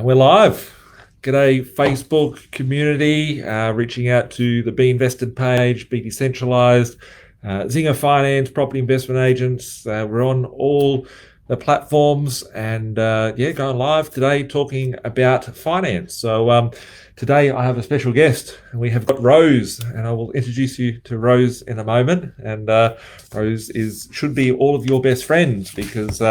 We're live. G'day, Facebook community, reaching out to the B.Invested page, Be Decentralized, Zinger Finance, property investment agents. We're on all the platforms and going live today talking about finance. So today I have a special guest. We have got Rose, and I will introduce you to Rose in a moment. And Rose should be all of your best friends because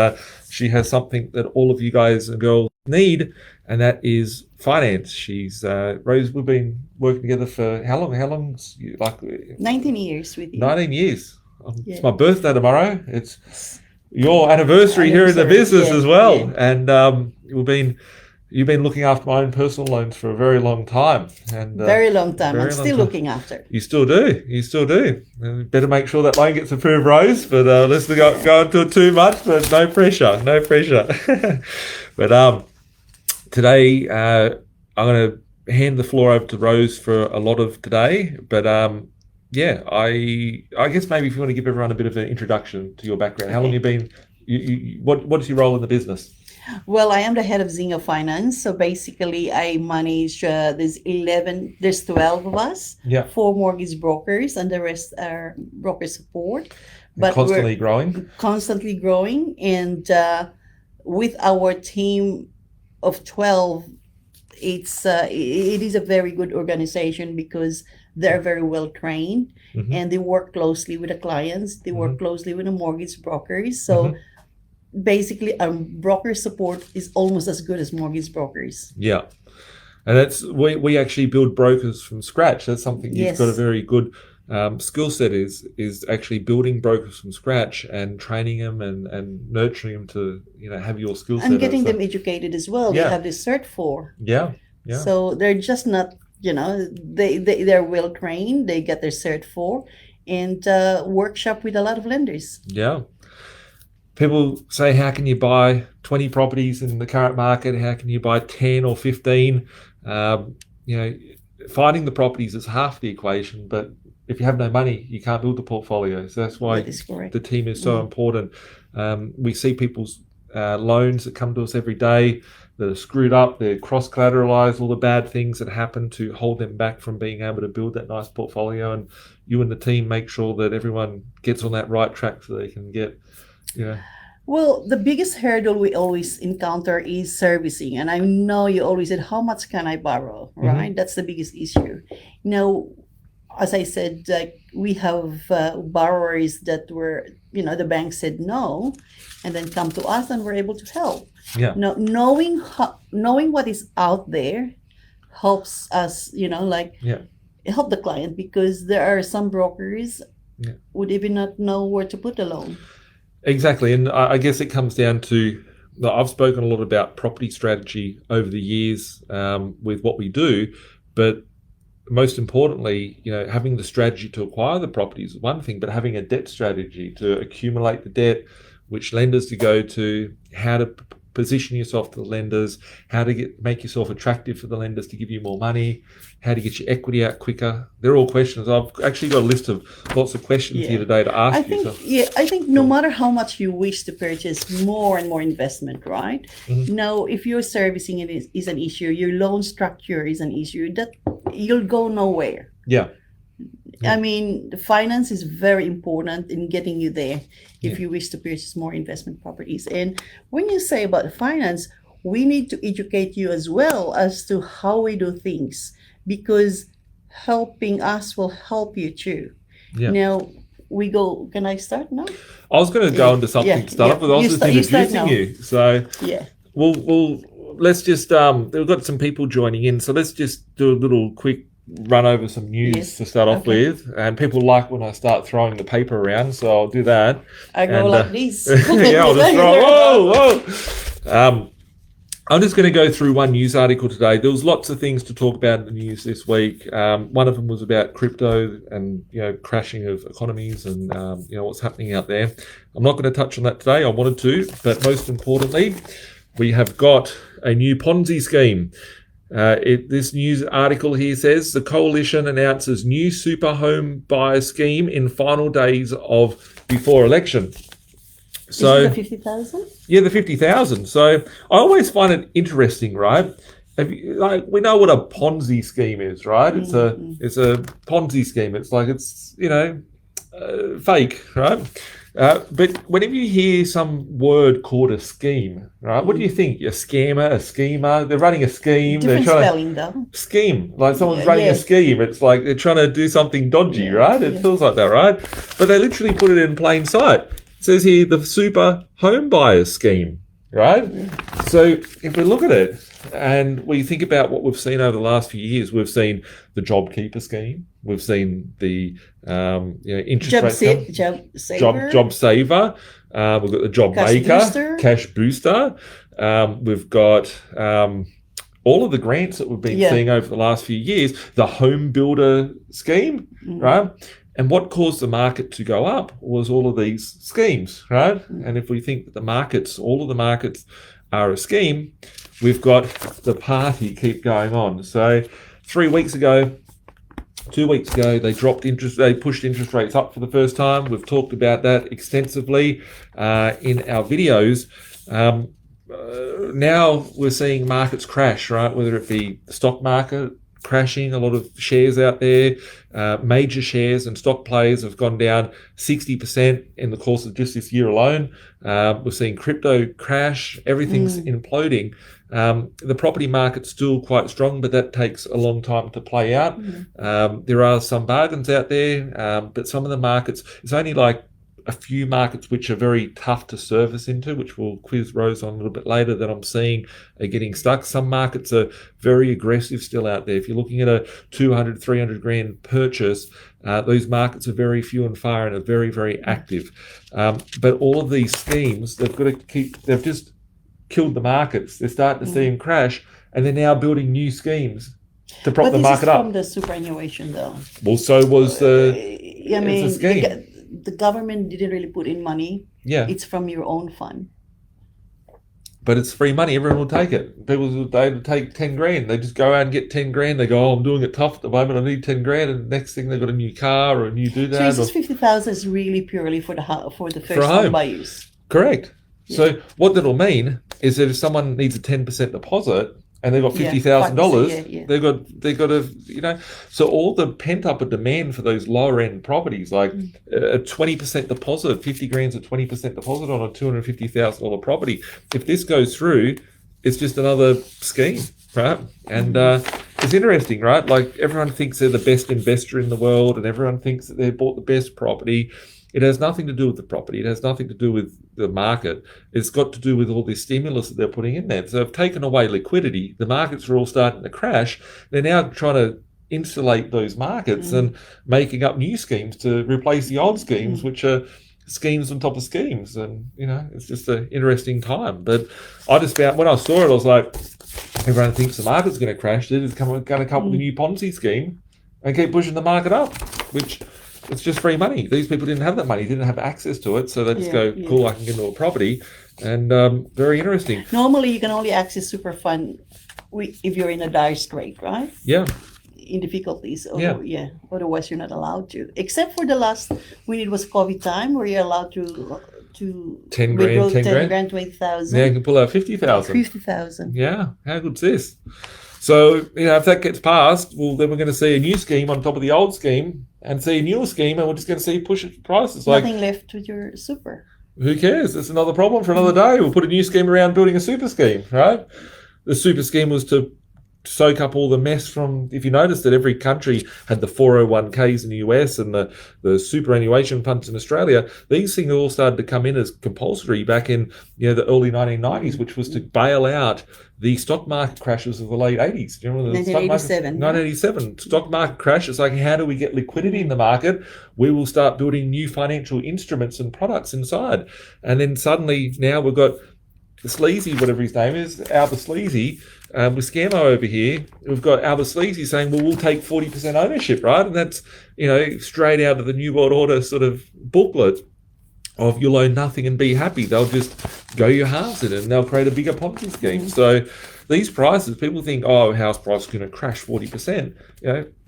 she has something that all of you guys and girls need, and that is finance. She's Rose. We've been working together for how long? How long? Like 19 years with you. 19 years. Yeah. It's my birthday tomorrow. It's your anniversary here in the business as well. Yeah. And you've been looking after my own personal loans for a very long time. And very long time. I'm still looking after. You still do. You still do. Better make sure that loan gets approved, Rose. But let's not go into it too much. But no pressure. No pressure. But today I'm going to hand the floor over to Rose for a lot of today. But I guess maybe if you want to give everyone a bit of an introduction to your background. How long have you been? What's your role in the business? Well, I am the head of Zinger Finance. So basically, I manage there's 12 of us, 4 mortgage brokers, and the rest are broker support. But constantly growing. Constantly growing, and with our team of 12, it is a very good organization because they're very well trained, and they work closely with the clients. They work closely with the mortgage brokers. So basically, broker support is almost as good as mortgage brokers. Yeah, and that's we actually build brokers from scratch. That's something you've got a very good skill set is actually building brokers from scratch and training them and nurturing them to have your skill set and getting them educated as well. They have this cert for. Yeah. So they're just not they're well trained. They get their cert for and workshop with a lot of lenders. Yeah. People say, how can you buy 20 properties in the current market? How can you buy 10 or 15? Finding the properties is half the equation, but if you have no money, you can't build the portfolio. So that's why the team is so important. We see people's loans that come to us every day that are screwed up. They're cross-collateralized, all the bad things that happen to hold them back from being able to build that nice portfolio. And you and the team make sure that everyone gets on that right track so they can get, Well, the biggest hurdle we always encounter is servicing. And I know you always said, how much can I borrow, right? That's the biggest issue. As I said, we have borrowers that were, the bank said no, and then come to us and we're able to help. Yeah. Now, knowing what is out there helps us, help the client, because there are some brokers would even not know where to put the loan. Exactly. And I guess it comes down to, I've spoken a lot about property strategy over the years with what we do, but most importantly, having the strategy to acquire the property is one thing, but having a debt strategy to accumulate the debt, which lenders to go to, how to position yourself to the lenders, how to make yourself attractive for the lenders to give you more money, how to get your equity out quicker. They're all questions. I've actually got a list of lots of questions here today to ask you. I think no matter how much you wish to purchase more and more investment, right? Now, if your servicing is an issue, your loan structure is an issue, that you'll go nowhere. Yeah. I mean, the finance is very important in getting you there if you wish to purchase more investment properties. And when you say about finance, we need to educate you as well as to how we do things, because helping us will help you too. Yeah. Now, can I start now? I was going to go into something to start off with. I was just introducing you. So, we'll let's just, we've got some people joining in. So let's just do a little quick run over some news to start off with, and people like when I start throwing the paper around, so I'll do that. I go like this. I'll just whoa. I'm just going to go through one news article today. There was lots of things to talk about in the news this week. One of them was about crypto and crashing of economies and what's happening out there. I'm not going to touch on that today. I wanted to, but most importantly, we have got a new Ponzi scheme. This news article here says the coalition announces new super home buyer scheme in final days of before election. So, is it the 50,000? Yeah, the 50,000. So I always find it interesting, right? We know what a Ponzi scheme is, right? It's a Ponzi scheme. It's like fake, right? But whenever you hear some word called a scheme, right? What do you think? A scammer, a schemer? They're running a scheme. Different they're trying spelling, though. Scheme, like someone's running a scheme. It's like they're trying to do something dodgy, right? It feels like that, right? But they literally put it in plain sight. It says here the super home buyers scheme, right? So if we look at it and we think about what we've seen over the last few years, we've seen the JobKeeper scheme, we've seen the interest rate job saver, we've got the job maker, cash booster, we've got all of the grants that we've been seeing over the last few years, the home builder scheme, right? And what caused the market to go up was all of these schemes, right? And if we think that all of the markets are a scheme, we've got the party keep going on. So 2 weeks ago, they pushed interest rates up for the first time. We've talked about that extensively in our videos. Now we're seeing markets crash, right? Whether it be the stock market crashing, a lot of shares out there, major shares and stock players have gone down 60% in the course of just this year alone. We're seeing crypto crash, everything's imploding. The property market's still quite strong, but that takes a long time to play out. There are some bargains out there, but some of the markets, it's only like a few markets which are very tough to service into, which we'll quiz Rose on a little bit later, that I'm seeing are getting stuck. Some markets are very aggressive still out there. If you're looking at a 200, 300 grand purchase, those markets are very few and far and are very, very active. But all of these schemes, they've just killed the markets. They're starting to see them crash, and they're now building new schemes to prop the market up. From the superannuation, though. Well, so was the scheme. The government didn't really put in money. Yeah. It's from your own fund. But it's free money. Everyone will take it. People, they take 10 grand. They just go out and get 10 grand. They go, I'm doing it tough at the moment. I need 10 grand. And the next thing they've got a new car or a new doodad. So this 50,000 is really purely for the first home buyers. Correct. Yeah. So what that'll mean is that if someone needs a 10% deposit, and they've got $50,000. They've got to, so all the pent up demand for those lower end properties, like a 20% deposit, 50 grand's a 20% deposit on a $250,000 property. If this goes through, it's just another scheme, right? And it's interesting, right? Like everyone thinks they're the best investor in the world, and everyone thinks that they've bought the best property. It has nothing to do with the property. It has nothing to do with the market. It's got to do with all this stimulus that they're putting in there. So they've taken away liquidity. The markets are all starting to crash. They're now trying to insulate those markets and making up new schemes to replace the old schemes, which are schemes on top of schemes. And, it's just an interesting time. But I just found, when I saw it, I was like, everyone thinks the market's going to crash. They're just going to come up with a new Ponzi scheme and keep pushing the market up, which... It's just free money. These people didn't have that money, didn't have access to it. So they just cool, I can get into a property. And very interesting. Normally, you can only access super fund if you're in a dire strait, right? Yeah. In difficulties. Otherwise, you're not allowed to. Except for the last, when it was COVID time, where you're allowed to 10 grand, 20,000. Now you can pull out 50,000. 50,000. Yeah. How good's this? So, if that gets passed, well, then we're going to see a new scheme on top of the old scheme and see a newer scheme, and we're just going to see push prices. Nothing left with your super. Who cares? It's another problem for another day. We'll put a new scheme around building a super scheme, right? The super scheme was to soak up all the mess from, if you noticed that every country had the 401ks in the US and the superannuation funds in Australia, these things all started to come in as compulsory back in the early 1990s, which was to bail out the stock market crashes of the late 80s. Do you remember 1987. 1987. Stock market crash. It's like, how do we get liquidity in the market? We will start building new financial instruments and products inside. And then suddenly now we've got the Sleazy, whatever his name is, Albert Sleazy, with Scammo over here. We've got Albert Sleazy saying, well, we'll take 40% ownership, right? And that's, straight out of the New World Order sort of booklet of you'll own nothing and be happy. They'll just go your halves in it and they'll create a bigger Ponzi scheme. So these prices, people think, oh, house price is going to crash 40%.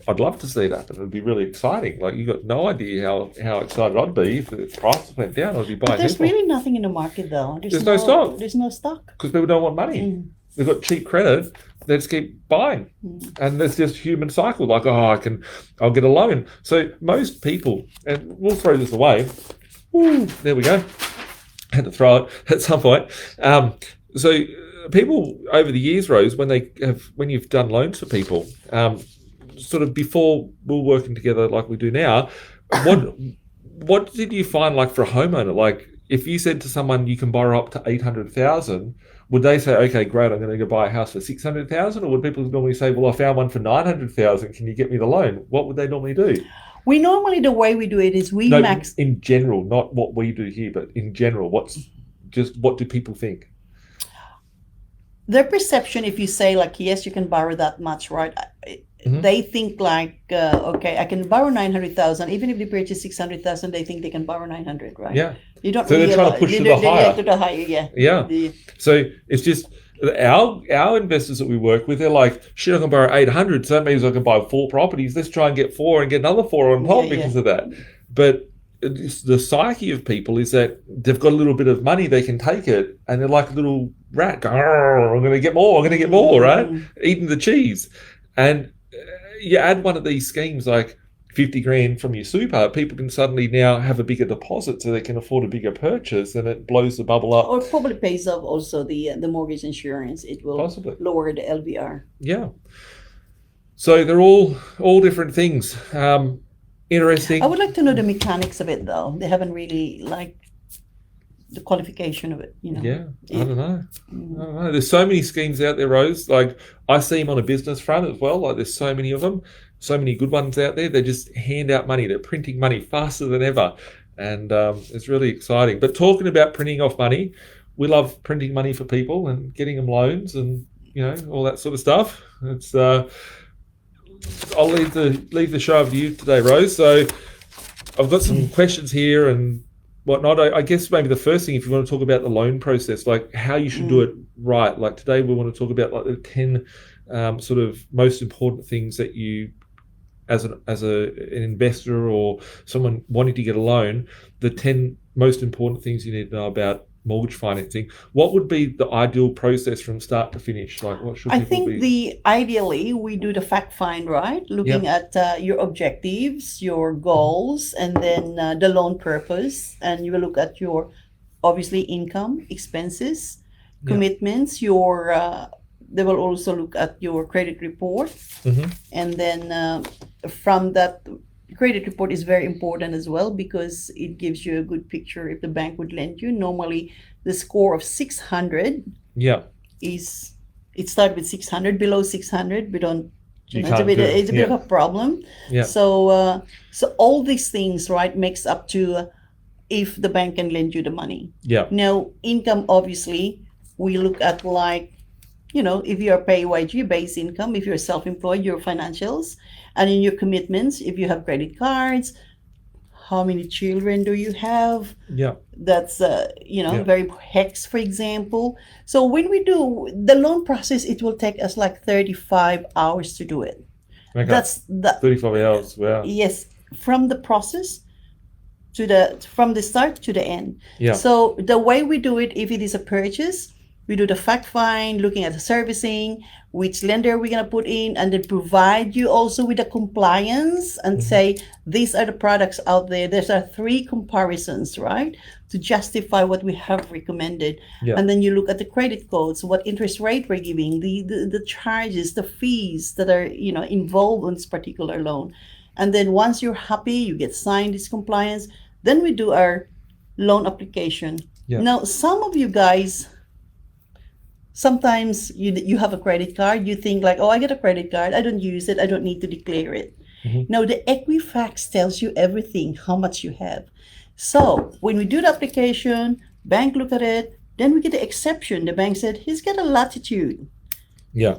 I'd love to see that, but it'd be really exciting. Like, you got no idea how excited I'd be if the prices went down. I'd be buying. But there's really nothing in the market, though. There's no stock. There's no stock because people don't want money. They've got cheap credit. They just keep buying, and there's just human cycle. Like, I'll get a loan. So most people, and we'll throw this away. Ooh, there we go. Had to throw it at some point. So people over the years, Rose, when you've done loans for people, sort of before we were working together like we do now, what did you find, like, for a homeowner? Like, if you said to someone you can borrow up to 800,000, would they say, okay, great, I'm going to go buy a house for 600,000? Or would people normally say, well, I found one for 900,000, can you get me the loan? What would they normally do? We normally, the way we do it is max. In general, not what we do here, but in general, what do people think? Their perception, if you say, like, yes, you can borrow that much, right? They think like, okay, I can borrow 900,000. Even if they purchase 600,000, they think they can borrow 900, right? Yeah. You don't. So really they're trying to push to the higher. To the higher, yeah. Yeah. So it's just our investors that we work with. They're like, shit, I can borrow 800, so that means I can buy 4 properties. Let's try and get 4 and get another 4 on top because of that. But the psyche of people is that they've got a little bit of money, they can take it, and they're like a little rat. I'm going to get more. I'm going to get more, right? Eating the cheese. And you add one of these schemes like 50 grand from your super, people can suddenly now have a bigger deposit so they can afford a bigger purchase, and it blows the bubble up. Or probably pays off also the mortgage insurance. It will possibly lower the LVR. Yeah. So they're all different things. Interesting. I would like to know the mechanics of it, though. They haven't really, like, the qualification of it, Yeah, I don't know. There's so many schemes out there, Rose. Like, I see them on a business front as well. Like, there's so many of them, so many good ones out there. They just hand out money. They're printing money faster than ever, and it's really exciting. But talking about printing off money, we love printing money for people and getting them loans and all that sort of stuff. It's I'll leave the show over to you today, Rose. So I've got some questions here and whatnot. I guess maybe the first thing, if you want to talk about the loan process, like how you should do it right. Like today we want to talk about like the 10 sort of most important things that you, as an investor or someone wanting to get a loan, the 10 most important things you need to know about mortgage financing. What would be the ideal process from start to finish? Like, what should people be? Ideally we do the fact find, right? Looking at your objectives, your goals, and then the loan purpose, and you will look at your obviously income, expenses, commitments. They will also look at your credit report, and then from that. Credit report is very important as well because it gives you a good picture if the bank would lend you. Normally, the score of 600 is, it starts with 600. Below 600, we don't. It's a bit of a problem. Yeah. So all these things, right, makes up to if the bank can lend you the money. Yeah. Now, income, obviously, we look at like, if you're PAYG, base income, if you're self-employed, your financials, and in your commitments, if you have credit cards, how many children do you have? Yeah. That's, very HEX, for example. So when we do the loan process, it will take us like 35 hours to do it. Okay. That's 35 hours, wow. Yes, from the process from the start to the end. Yeah. So the way we do it, if it is a purchase, we do the fact find, looking at the servicing, which lender we're going to put in, and then provide you also with the compliance and say, these are the products out there. There are 3 comparisons, right, to justify what we have recommended. Yeah. And then you look at the credit codes, what interest rate we're giving, the charges, the fees that are, involved in this particular loan. And then once you're happy, you get signed this compliance, then we do our loan application. Yeah. Now, some of you guys... Sometimes you have a credit card, you think like, I get a credit card, I don't use it, I don't need to declare it. Now, the Equifax tells you everything, how much you have. So when we do the application, bank look at it, then we get the exception. The bank said, he's got a latitude. Yeah.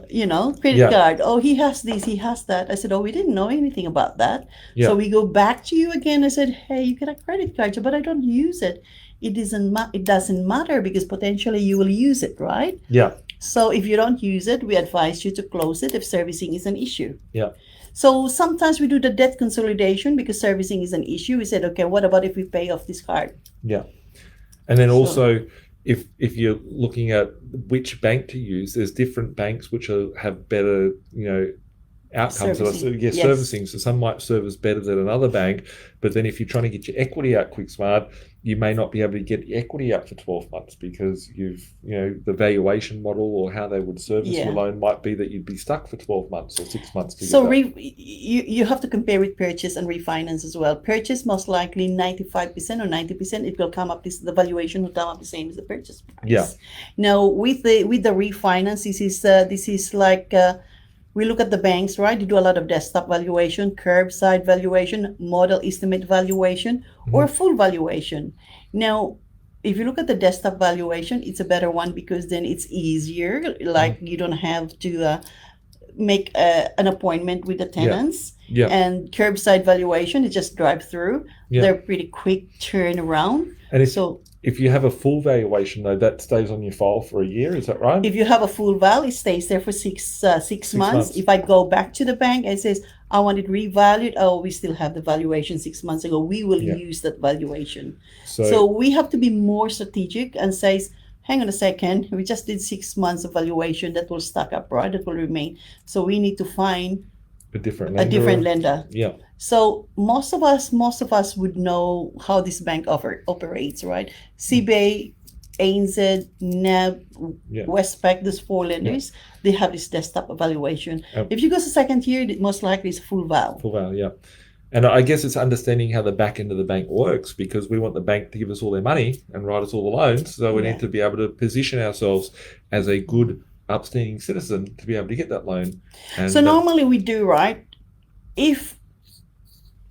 Credit card. Oh, he has this, he has that. I said, we didn't know anything about that. Yeah. So we go back to you again. I said, hey, you get a credit card, but I don't use it. It doesn't matter because potentially you will use it, right? Yeah. So if you don't use it, we advise you to close it if servicing is an issue. Yeah. So sometimes we do the debt consolidation because servicing is an issue. We said, okay, what about if we pay off this card? Yeah. And then So- also, if you're looking at which bank to use, there's different banks which have better, outcomes. Servicing. Yes. Servicing. So some might service better than another bank, but then if you're trying to get your equity out quick smart, you may not be able to get the equity out for 12 months because the valuation model or how they would service your loan might be that you'd be stuck for 12 months or 6 months to So get that. you have to compare with purchase and refinance as well. Purchase, most likely 95% or 90%, it will come up, the valuation will come up the same as the purchase price. Yeah. Now with the refinance, this is like we look at the banks, right? They do a lot of desktop valuation, curbside valuation, model estimate valuation, or full valuation. Now, if you look at the desktop valuation, it's a better one because then it's easier. Like you don't have to make an appointment with the tenants. Yeah. And curbside valuation is just drive through. Yeah. They're pretty quick turnaround. And if you have a full valuation, though, that stays on your file for a year, is that right? If you have a full val, it stays there for six months. If I go back to the bank and says, I want it revalued, we still have the valuation 6 months ago. We will use that valuation. So we have to be more strategic and say, hang on a second, we just did 6 months of valuation that will stack up, right? That will remain. So we need to find a different lender. Yeah. So most of us would know how this bank operates, right? CBA, ANZ, NAB, Westpac, those 4 lenders, they have this desktop evaluation. If you go to second year, most likely it's full val. Full val, yeah. And I guess it's understanding how the back end of the bank works because we want the bank to give us all their money and write us all the loans. So we need to be able to position ourselves as a good upstanding citizen to be able to get that loan. And so normally we do, right? If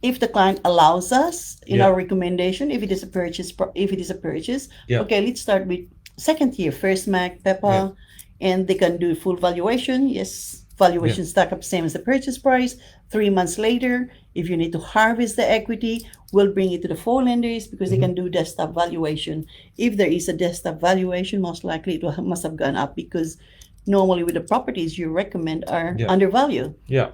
the client allows us in our recommendation, if it is a purchase, okay, let's start with second year, first MAC, PEPA, and they can do full valuation. Yes, valuation stack up same as the purchase price. 3 months later, if you need to harvest the equity, we'll bring it to the 4 lenders because they can do desktop valuation. If there is a desktop valuation, most likely it must have gone up because normally with the properties you recommend are undervalued. Yeah.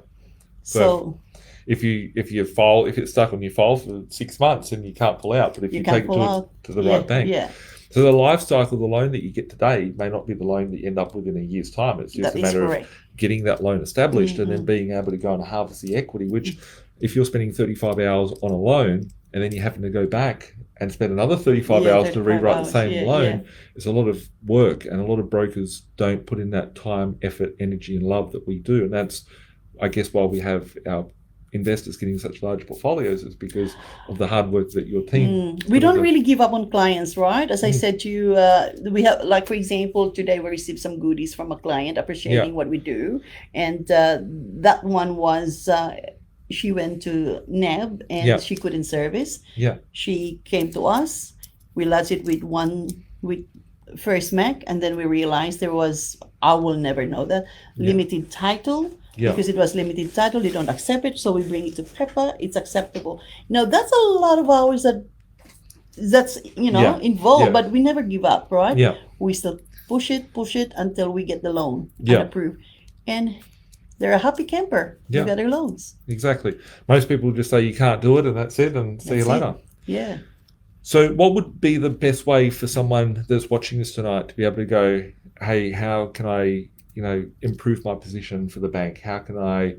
So if it's stuck on your file for 6 months and you can't pull out, but if you take it to the right bank. Yeah. So the life cycle of the loan that you get today may not be the loan that you end up with in a year's time. It's just a matter of getting that loan established and then being able to go and harvest the equity, which if you're spending 35 hours on a loan and then you're having to go back and spend another 35 hours to rewrite the same loan, it's a lot of work, and a lot of brokers don't put in that time, effort, energy and love that we do. And that's, I guess, why we have our investors getting such large portfolios is because of the hard work that your team we don't really give up on clients, right? As I said to you, we have, like, for example, today we received some goodies from a client appreciating what we do, and that one was she went to NAB and she couldn't service. She came to us, we lodged it with First Mac, and then we realized there was, I will never know that, limited title. Because it was limited title, they don't accept it, so we bring it to PEPA, it's acceptable. Now that's a lot of hours that's involved, but we never give up, right? We still push it until we get the loan and approved. And they're a happy camper. They got their loans. Exactly. Most people just say you can't do it and that's it and see you later. Yeah. So what would be the best way for someone that's watching this tonight to be able to go, hey, how can I improve my position for the bank? How can I,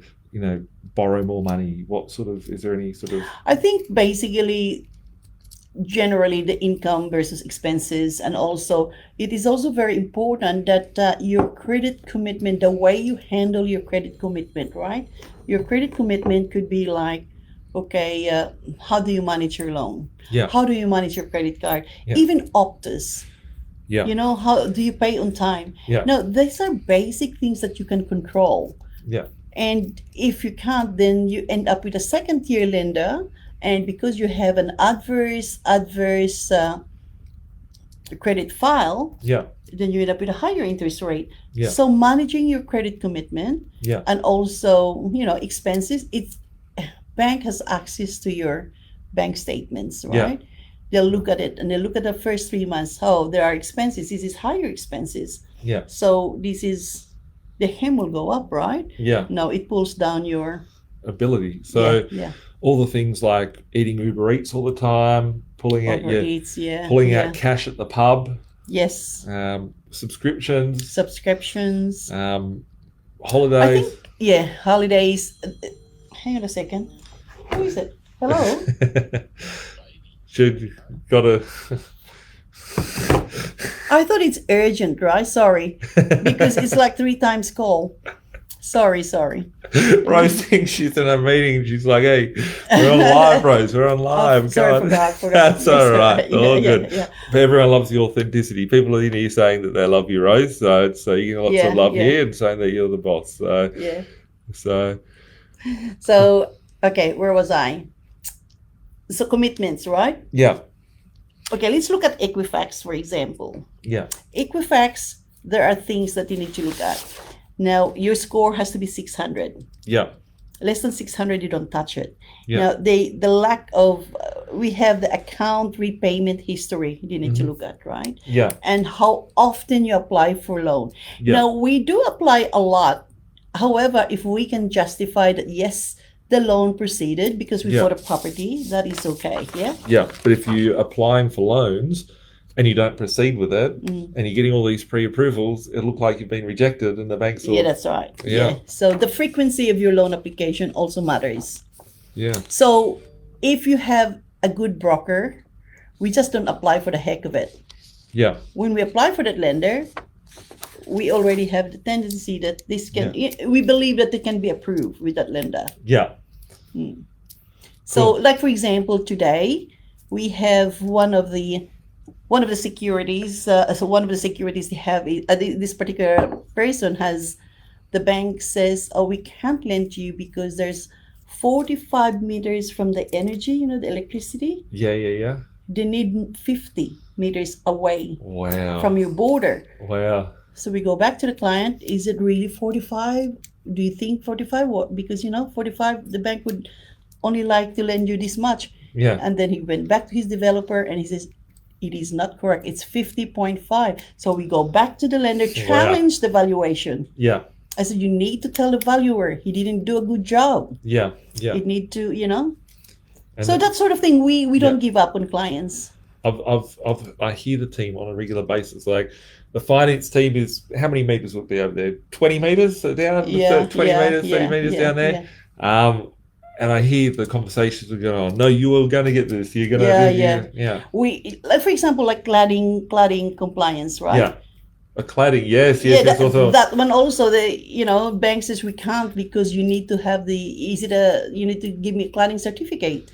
borrow more money? Is there any sort of... I think basically, generally the income versus expenses, and also it is also very important that your credit commitment, the way you handle your credit commitment, right? Your credit commitment could be like, okay, how do you manage your loan? How do you manage your credit card? Even Optus. How do you pay on time? Now, these are basic things that you can control. And if you can't, then you end up with a second-tier lender, and because you have an adverse credit file, then you end up with a higher interest rate. So managing your credit commitment and also expenses, bank has access to your bank statements, right? They'll look at it and they'll look at the first 3 months. Oh, there are expenses. This is higher expenses. Yeah. So the hem will go up, right? Yeah. No, it pulls down your ability. So yeah. all the things like eating Uber Eats all the time, pulling Overeats, out cash at the pub, yes, subscriptions, subscriptions. I holidays. think holidays. Hang on a second. Who is it? Hello. Should gotta. I thought it's urgent, right? Sorry, because it's like 3 times call. Sorry. Rose thinks she's in a meeting. She's like, "Hey, we're on live, Rose. We're on live. Oh, sorry, forgot. That's all right. All good. Yeah. Everyone loves the authenticity. People in here saying that they love you, Rose. So you get lots of love here, and saying that you're the boss. So okay, where was I? So commitments, right? Yeah. Okay, let's look at Equifax, for example. Yeah. Equifax, there are things that you need to look at. Now, your score has to be 600. Yeah. Less than 600, you don't touch it. Yeah. Now, the lack of, we have the account repayment history you need to look at, right? Yeah. And how often you apply for loan. Yeah. Now, we do apply a lot. However, if we can justify that, yes, the loan proceeded because we bought a property, that is okay, yeah? Yeah, but if you're applying for loans and you don't proceed with it and you're getting all these pre-approvals, it'll look like you've been rejected and the bank's Yeah, that's right. Yeah. So the frequency of your loan application also matters. Yeah. So if you have a good broker, we just don't apply for the heck of it. Yeah. When we apply for that lender, we already have the tendency that this can, we believe that it can be approved with that lender. Yeah. So like, for example, today we have one of the securities, one of the securities they have, this particular person has, the bank says, oh, we can't lend you because there's 45 meters from the energy, the electricity. Yeah. They need 50 meters away Wow. from your border. Wow. So we go back to the client. Is it really 45? Do you think 45? What? Because 45, the bank would only like to lend you this much. Yeah. And then he went back to his developer and he says, it is not correct. It's 50.5. So we go back to the lender, challenge the valuation. Yeah. I said, you need to tell the valuer he didn't do a good job. Yeah. You need to, So that sort of thing, we don't give up on clients. I hear the team on a regular basis. Like the finance team is, how many meters would be over there? 20 meters down? 20 meters, 30 meters down there. And I hear the conversations are going on. No, you are going to get this. You're going to We, like, for example, like cladding compliance, right? Yeah. A cladding, yes. That one also, the bank says we can't because you need to have you need to give me a cladding certificate.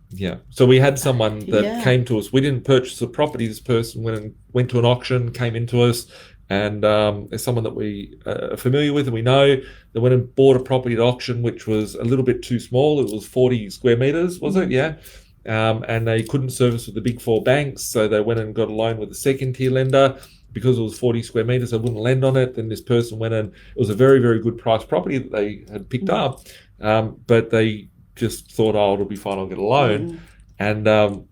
Yeah. So we had someone that came to us. We didn't purchase a property. This person went to an auction, came into us, and there's someone that we are familiar with and we know that went and bought a property at auction, which was a little bit too small. It was 40 square meters, was it? Yeah. And they couldn't service with the big four banks, so they went and got a loan with a second tier lender. Because it was 40 square meters, they wouldn't lend on it. Then this person went and it was a very, very good price property that they had picked up, but they just thought, oh, it'll be fine, I'll get a loan. And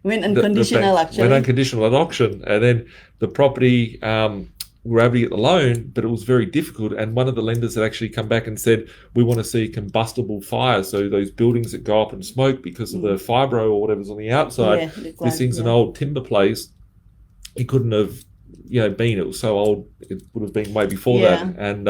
went unconditional, actually. Went unconditional at auction. And then the property, we were able to get the loan, but it was very difficult. And one of the lenders had actually come back and said, we want to see combustible fire. So those buildings that go up in smoke because of the fibro or whatever's on the outside. This thing's an old timber place. It couldn't have it was so old, it would have been way before that. And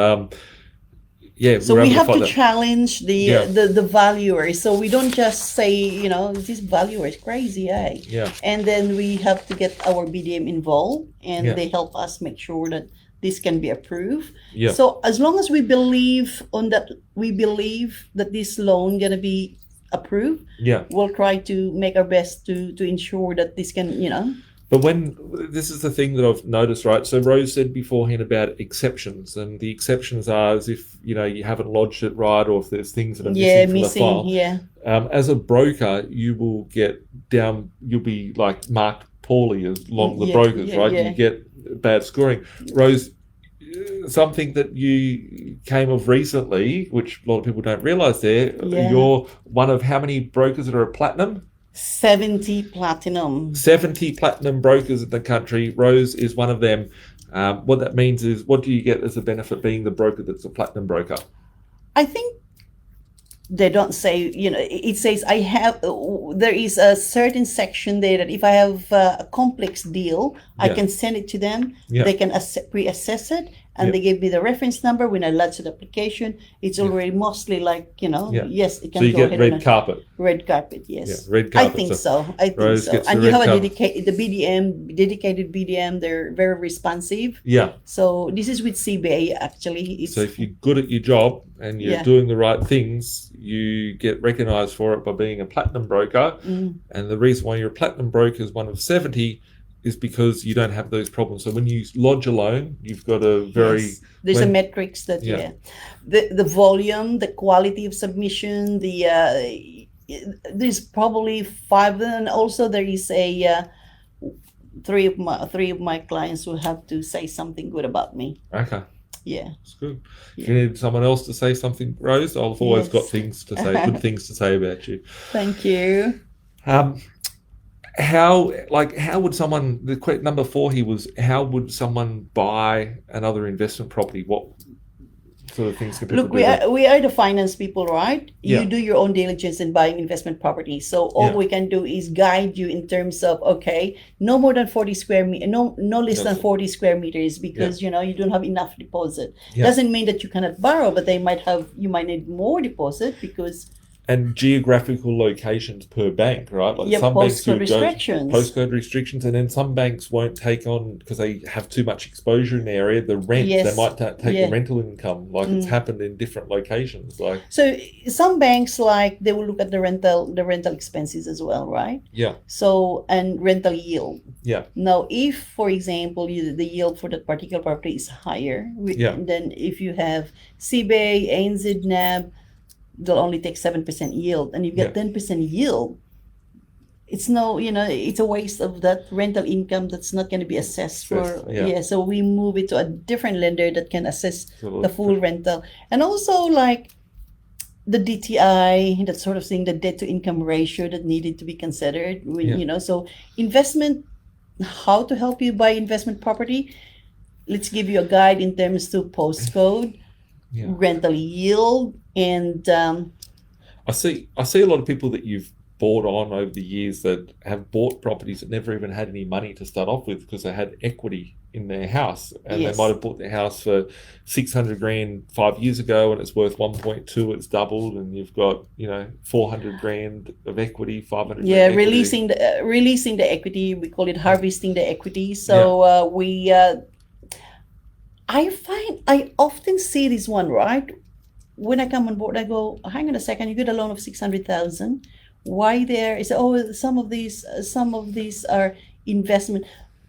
so we have to challenge the valuer. So we don't just say, this valuer is crazy, eh? Yeah. And then we have to get our BDM involved and they help us make sure that this can be approved. Yeah. So as long as we believe that this loan gonna be approved, we'll try to make our best to ensure that this can, But when this is the thing that I've noticed, right? So Rose said beforehand about exceptions, and the exceptions are as if you haven't lodged it right, or if there's things that are missing from the file. As a broker, you will get down. You'll be like marked poorly along the brokers, right? You get bad scoring. Rose, something that you came of recently, which a lot of people don't realise. You're one of how many brokers that are a platinum? 70 platinum. 70 platinum brokers in the country. Rose is one of them. What that means is, what do you get as a benefit being the broker that's a platinum broker? I think they don't say, it says there is a certain section there that if I have a complex deal, I can send it to them. They can pre-assess it, and they give me the reference number. When I lodge the application, it's already mostly like, yes, it can so you go get ahead. red carpet. Red carpet, yes. Yeah, red carpet. I think so. And you have a dedicated BDM. They're very responsive. Yeah. So this is with CBA, actually. So if you're good at your job and you're doing the right things, you get recognized for it by being a platinum broker. And the reason why you're a platinum broker is one of 70 is because you don't have those problems. So when you lodge a loan, you've got a very... There's a metrics that, the volume, the quality of submission, there's probably 5, and also there is three of my clients will have to say something good about me. Okay. Yeah. That's good. If you need someone else to say something, Rose, I've always got things to say, good things to say about you. Thank you. How would someone, number 4 here was, how would someone buy another investment property? What sort of things can people do? Look, we are the finance people, right? You do your own diligence in buying investment property. So all we can do is guide you in terms of, no more than 40 square meters, no less than 40 square meters, because, you don't have enough deposit. Doesn't mean that you cannot borrow, but you might need more deposit because... And geographical locations per bank, right? Like some banks postcode restrictions, and then some banks won't take on, because they have too much exposure in the area, the rent. They might take the rental income, like it's happened in different locations. So some banks, they will look at the rental expenses as well, right? Yeah. So, and rental yield. Yeah. Now, if, for example, the yield for that particular property is higher, then if you have CBA, ANZ, NAB, they'll only take 7% yield, and you get 10% yield. It's it's a waste of that rental income that's not going to be assessed so we move it to a different lender that can assess the full rental. And also the DTI, that sort of thing, the debt to income ratio that needed to be considered. So investment, how to help you buy investment property. Let's give you a guide in terms to postcode, rental yield, and I see a lot of people that you've bought on over the years that have bought properties that never even had any money to start off with because they had equity in their house, and they might have bought their house for 600 grand 5 years ago and it's worth 1.2, it's doubled, and you've got 400 grand of equity, 500 grand releasing the equity. We call it harvesting the equity. So I often see this one, right? When I come on board, I go, hang on a second, you get a loan of 600,000. Why there? Is some of these are investment.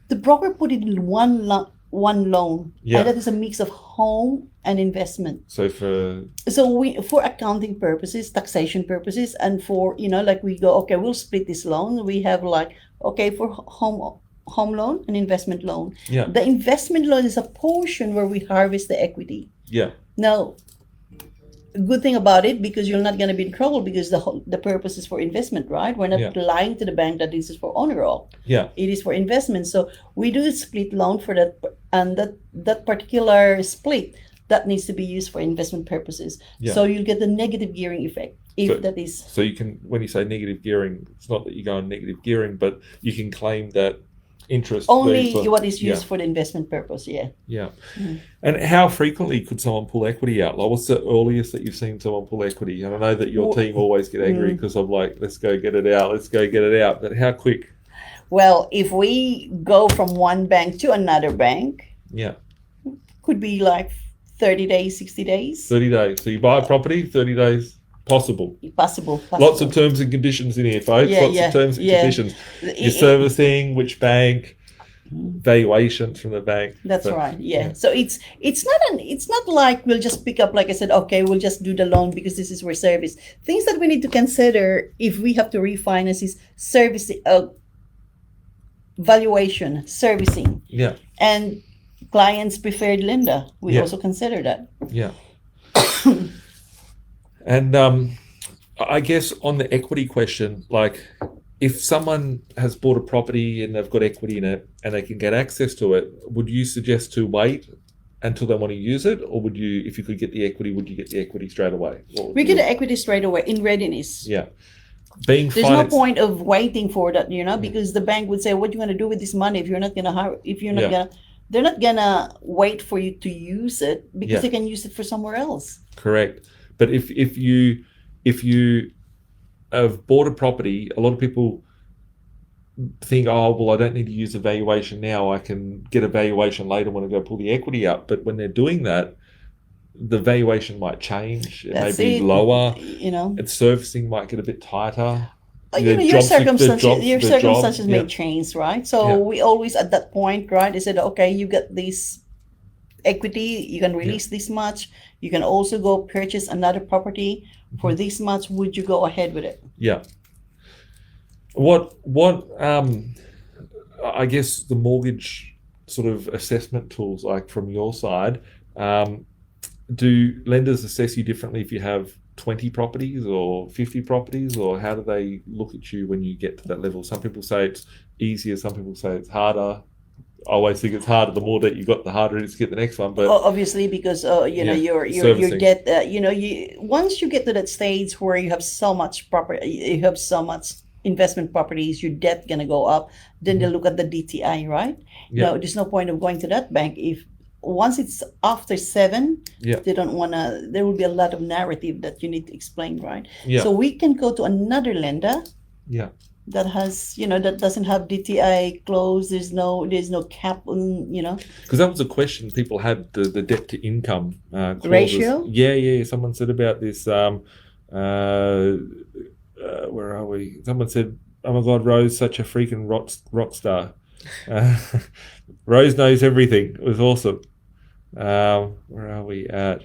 The broker put it in one loan, and that is a mix of home and investment. So for accounting purposes, taxation purposes, and for we go, we'll split this loan. We have for home loan and investment loan. Yeah. The investment loan is a portion where we harvest the equity. Yeah. Now, good thing about it, because you're not going to be in trouble, because the purpose is for investment, right? We're not lying to the bank that this is for owner occupied. Yeah. It is for investment. So we do a split loan for that, and that particular split that needs to be used for investment purposes. Yeah. So you'll get the negative gearing effect. So you can, when you say negative gearing, it's not that you go on negative gearing, but you can claim that interest only what is used for the investment purpose. And how frequently could someone pull equity out? What's the earliest that you've seen someone pull equity? And I know that your team always get angry because I'm let's go get it out, but how quick? Well, if we go from one bank to another bank, could be 30 days, 60 days. 30 days. So you buy a property, 30 days. Possible. Lots of terms and conditions in here, folks. Lots of terms and conditions. Your servicing, which bank, valuations from the bank. That's right. Yeah. So it's not like we'll just pick up, like I said, we'll just do the loan because this is for service. Things that we need to consider if we have to refinance is servicing, valuation, servicing. Yeah. And client's preferred lender. We also consider that. Yeah. And I guess on the equity question, if someone has bought a property and they've got equity in it and they can get access to it, would you suggest to wait until they want to use it, or would you, if you could get the equity, would you get the equity straight away? We get the equity straight away in readiness. Yeah. There's no point of waiting for that, because the bank would say, "What are you going to do with this money if you're not going to they're not going to wait for you to use it because they can use it for somewhere else." Correct. But if you have bought a property, a lot of people think, oh, well, I don't need to use a valuation now. I can get a valuation later when I go pull the equity up. But when they're doing that, the valuation might change. It may be lower. Its servicing might get a bit tighter. Your circumstances may change, right? So we always, at that point, right, they said, okay, you get this equity, you can release this much. You can also go purchase another property for this much. Would you go ahead with it? Yeah. What I guess the mortgage sort of assessment tools, like from your side, do lenders assess you differently if you have 20 properties or 50 properties, or how do they look at you when you get to that level? Some people say it's easier, some people say it's harder. I always think it's harder. The more that you got, the harder it is to get the next one. But obviously, because your debt, once you get to that stage where you have so much property, you have so much investment properties, your debt gonna go up. Then they look at the DTI, right? No, there's no point of going to that bank if once it's after 7, they don't wanna. There will be a lot of narrative that you need to explain, right? So we can go to another lender. That has, that doesn't have DTI clause. There's no cap on, Because that was a question people had, the debt to income ratio. Yeah. Someone said about this. Where are we? Someone said, "Oh my God, Rose, such a freaking rock star." Rose knows everything. It was awesome. Where are we at?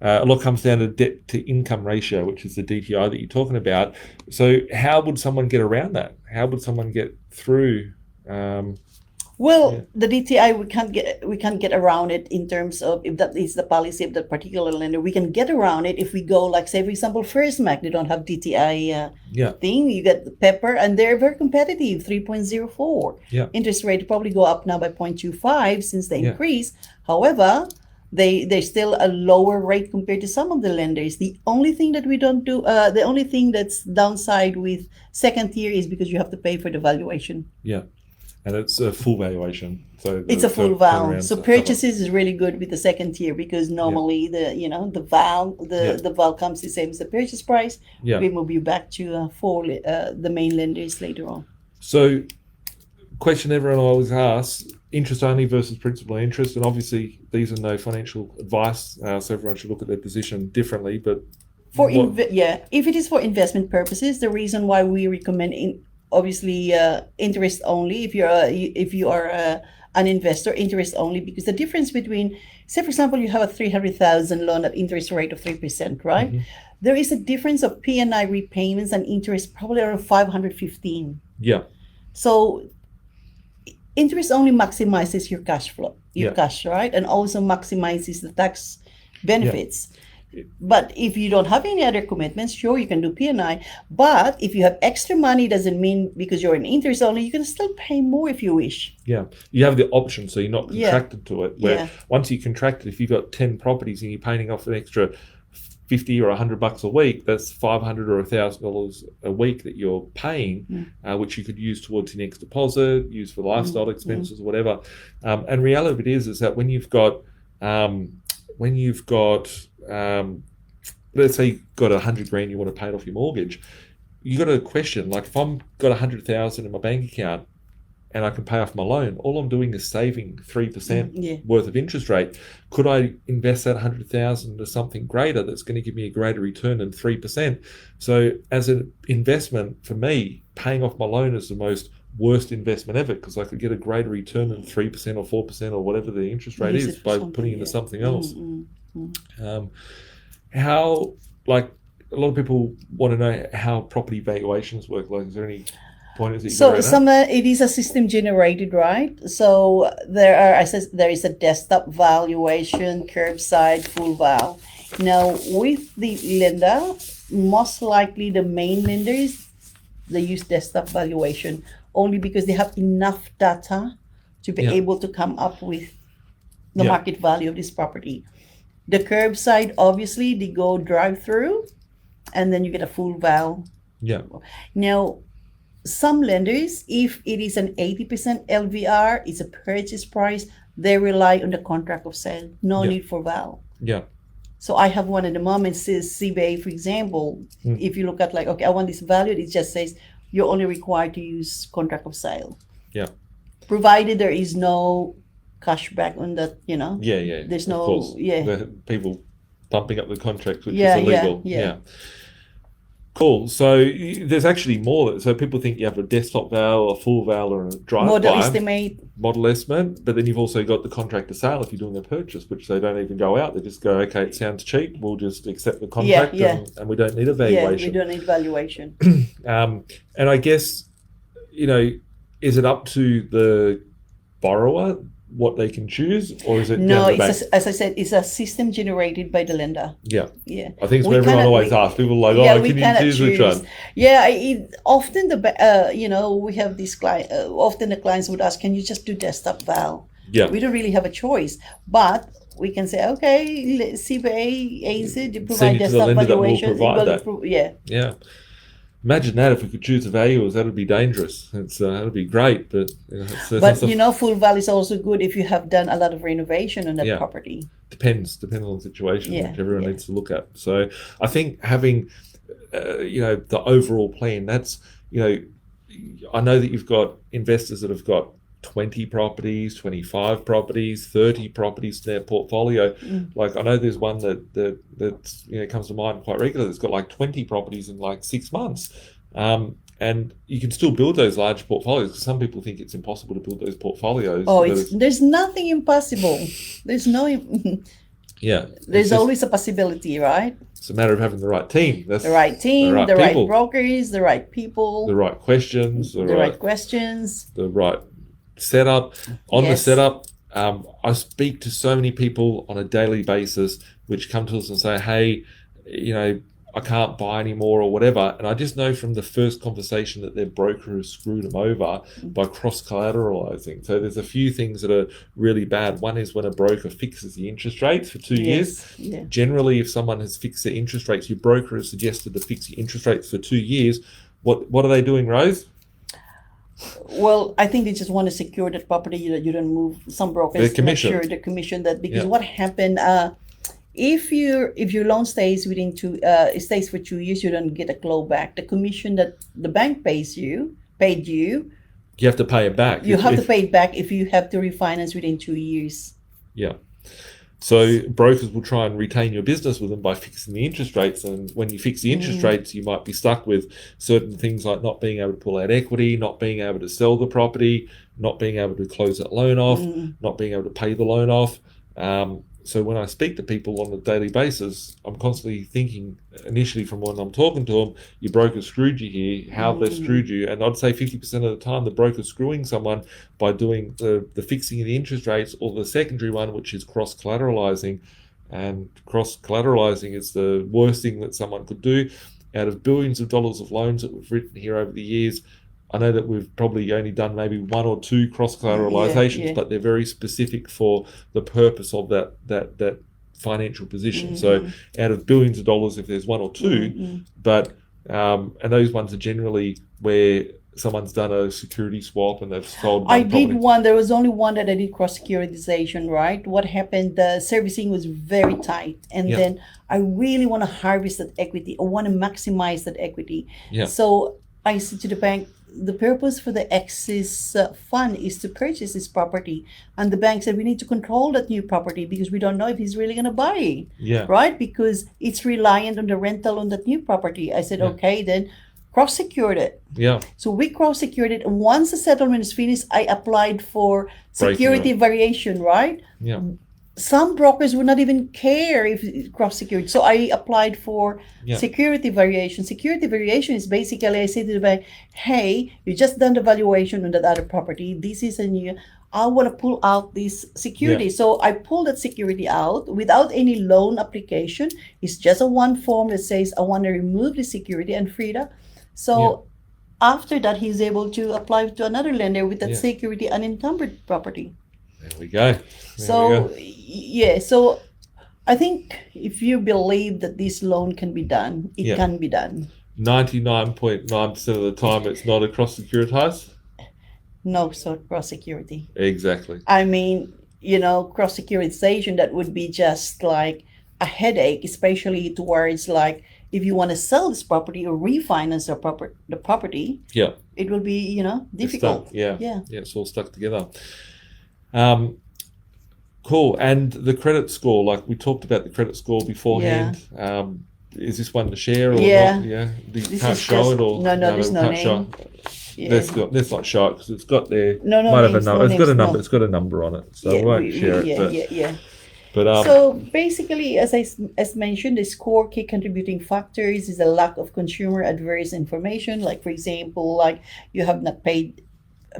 A lot comes down to debt to income ratio, which is the DTI that you're talking about. So how would someone get around that? How would someone get through? The DTI, we can't get around it in terms of if that is the policy of that particular lender. We can get around it if we go, like, say, for example, First Mac, they don't have DTI thing. You get the Pepper, and they're very competitive, 3.04. Interest rate probably go up now by 0.25 since they increase. However, they're still a lower rate compared to some of the lenders. The only thing that we don't do, the only thing that's downside with second tier is because you have to pay for the valuation. And it's a full valuation. So it's a full val. So purchases is really good with the second tier because normally the val comes the same as the purchase price. We move you back to the main lenders later on. So, question everyone always asks: interest only versus principal interest, and obviously these are no financial advice, so everyone should look at their position differently. But if it is for investment purposes, the reason why we recommend obviously interest only if you are an investor, interest only, because the difference between, say for example, you have a 300,000 loan at interest rate of 3%, right? There is a difference of P&I repayments and interest probably around 515. So interest only maximizes your cash flow, cash, right? And also maximizes the tax benefits. But if you don't have any other commitments, sure, you can do P&I. But if you have extra money, doesn't mean because you're in interest only, you can still pay more if you wish. You have the option, so you're not contracted to it. Where once you're contracted, if you've got 10 properties and you're paying off an extra $50 or $100 a week, that's $500 or $1,000 a week that you're paying, which you could use towards your next deposit, use for lifestyle expenses or whatever. And reality of it is that when you've got let's say you've got $100,000, you want to pay it off your mortgage, you got a question, like if I'm got 100,000 in my bank account and I can pay off my loan, all I'm doing is saving 3% worth of interest rate. Could I invest that 100,000 into something greater that's going to give me a greater return than 3%? So as an investment, for me, paying off my loan is the most worst investment ever, because I could get a greater return than 3% or 4% or whatever the interest rate is by putting into something else. How, like, a lot of people want to know how property valuations work. Like, is there any pointers that you can it is a system generated, right? So there is a desktop valuation, curbside, full val. Now with the lender, most likely the main lenders, they use desktop valuation only because they have enough data to be Yeah. able to come up with the Yeah. market value of this property. The curbside, obviously, they go drive through, and then you get a full val. Yeah. Now, some lenders, if it is an 80% LVR, it's a purchase price, they rely on the contract of sale. No Yeah. need for val. Yeah. So I have one at the moment, says CBA, for example, if you look at like, okay, I want this valued, it just says you're only required to use contract of sale. Yeah. Provided there is no cashback on that, Yeah. There's of no, course. yeah. The people bumping up the contract, which Yeah, is illegal. yeah. Cool. So there's actually more. So people think you have a desktop val, a full val, or a Model drive-by estimate. model estimate, but then you've also got the contract to sale if you're doing a purchase, which they don't even go out. They just go, okay, it sounds cheap. We'll just accept the contract, Yeah. And we don't need a Yeah, valuation. we don't need valuation. And I guess, is it up to the borrower what they can choose, or is it No, down the bank? as I said, it's a system generated by the lender. Yeah. Yeah. I think it's We what everyone cannot- always we- asks. People are like, Yeah, oh, we can you cannot choose which choose. one? Yeah, often we have this client. Often the clients would ask, "Can you just do desktop val?" Yeah. We don't really have a choice, but we can say, "Okay, CBA, AZ, they Send it provide to the desktop lender that will valuation." provide that. Yeah. Yeah. Imagine that if we could choose the valuers, that would be dangerous. That'd be great, but Full val is also good if you have done a lot of renovation on that Yeah. property. depends on the situation, Yeah, which everyone yeah. needs to look at. So I think having, the overall plan. That's I know that you've got investors that have got 20 properties, 25 properties, 30 properties in their portfolio. Like I know there's one that comes to mind quite regularly. It's got like 20 properties in like 6 months. And you can still build those large portfolios, because some people think it's impossible to build those portfolios. Oh, But there's nothing impossible. There's no. yeah, There's always a possibility, right? it's a matter of having the right team. That's The right team, right the right people. brokers, the right people, the right questions, the right questions. the right setup. On the Yes. setup, I speak to so many people on a daily basis which come to us and say, hey, I can't buy anymore or whatever. And I just know from the first conversation that their broker has screwed them over by cross-collateralizing. So there's a few things that are really bad. One is when a broker fixes the interest rates for 2 years. Yeah. Generally, if someone has fixed their interest rates, your broker has suggested to fix the interest rates for 2 years. What are they doing, Rose? Well, I think they just want to secure that property. You don't move. Some brokers The commission. make sure the commission that, because Yeah. what happened if your loan stays within it stays for 2 years, you don't get a clawback. The commission that the bank paid you, You have to pay it back. you have to pay it back if you have to refinance within 2 years. Yeah. So brokers will try and retain your business with them by fixing the interest rates. And when you fix the interest rates, you might be stuck with certain things like not being able to pull out equity, not being able to sell the property, not being able to close that loan off, not being able to pay the loan off. So when I speak to people on a daily basis, I'm constantly thinking, initially from when I'm talking to them, your broker screwed you here, how they screwed you. And I'd say 50% of the time, the broker's screwing someone by doing the fixing of the interest rates, or the secondary one, which is cross-collateralizing. And cross-collateralizing is the worst thing that someone could do. Out of billions of dollars of loans that we've written here over the years, I know that we've probably only done maybe 1 or 2 cross-collateralizations, Yeah. but they're very specific for the purpose of that financial position. So out of billions of dollars, if there's 1 or 2, but and those ones are generally where someone's done a security swap and they've sold one I property. did one. There was only one that I did cross securitization, right? What happened? The servicing was very tight, and Yeah. then I really want to harvest that equity. I want to maximize that equity. Yeah. So I said to the bank, the purpose for the excess fund is to purchase this property, and the bank said we need to control that new property because we don't know if he's really going to buy it, Yeah. right? Because it's reliant on the rental on that new property. I said, Yeah. okay, then cross secured it. Yeah. So we cross-secured it, and once the settlement is finished, I applied for security variation, right? Yeah. Some brokers would not even care if it's cross-secured. So I applied for Yeah. security variation. Security variation is basically, I say to the bank, hey, you just done the valuation on that other property. This is a new, I want to pull out this security. Yeah. So I pull that security out without any loan application. It's just a one form that says, I want to remove the security and free it up. So after that, he's able to apply to another lender with that Yeah. security unencumbered property. There we go. So yeah, so I think if you believe that this loan can be done, it Yeah. can be done. 99.9% of the time, it's not across securitized. No, so cross security. Exactly. I mean, cross securitization, that would be just like a headache, especially towards like if you want to sell this property or refinance the property. Yeah. It will be, difficult. It's stuck. Yeah. Yeah. Yeah, it's all stuck together. Cool. And the credit score, like we talked about the credit score beforehand. Is this one to share or Yeah. not? Yeah. You This can't is show just- it or no, there's no can't name. show it. Yeah. Let's not show it because it's got their No might have a names, number. no It's got a names, number. no. It's got a number on it, so we won't share it. Yeah. But So basically, as mentioned, the score key contributing factors is a lack of consumer adverse information. Like for example, like you have not paid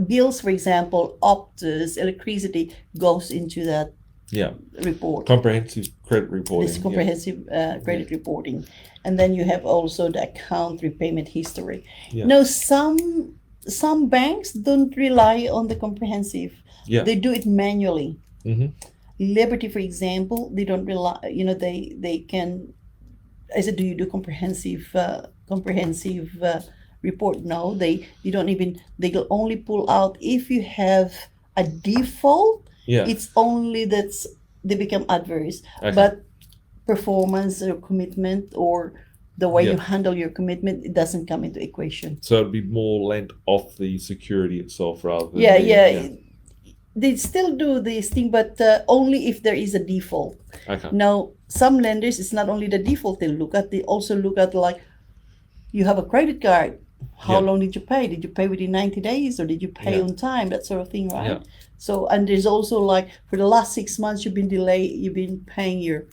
bills, for example, Optus, electricity goes into that yeah, report. comprehensive credit reporting. This comprehensive credit reporting, and then you have also the account repayment history. Yeah. Now, some banks don't rely on the comprehensive. Yeah. They do it manually. Mm-hmm. Liberty, for example, they don't rely. They can. I said, do you do comprehensive report? No, they don't even. They'll only pull out if you have a default. Yeah. It's only that's they become adverse. Okay. But performance or commitment or the way Yeah. you handle your commitment, it doesn't come into equation. So it'd be more lent off the security itself rather than Yeah. They still do this thing, but only if there is a default. Okay. Now, some lenders, it's not only the default they look at, they also look at like, you have a credit card. How Yeah. long did you pay? Did you pay within 90 days or did you pay Yeah. on time? That sort of thing, right? Yeah. So, and there's also like, for the last 6 months, you've been paying your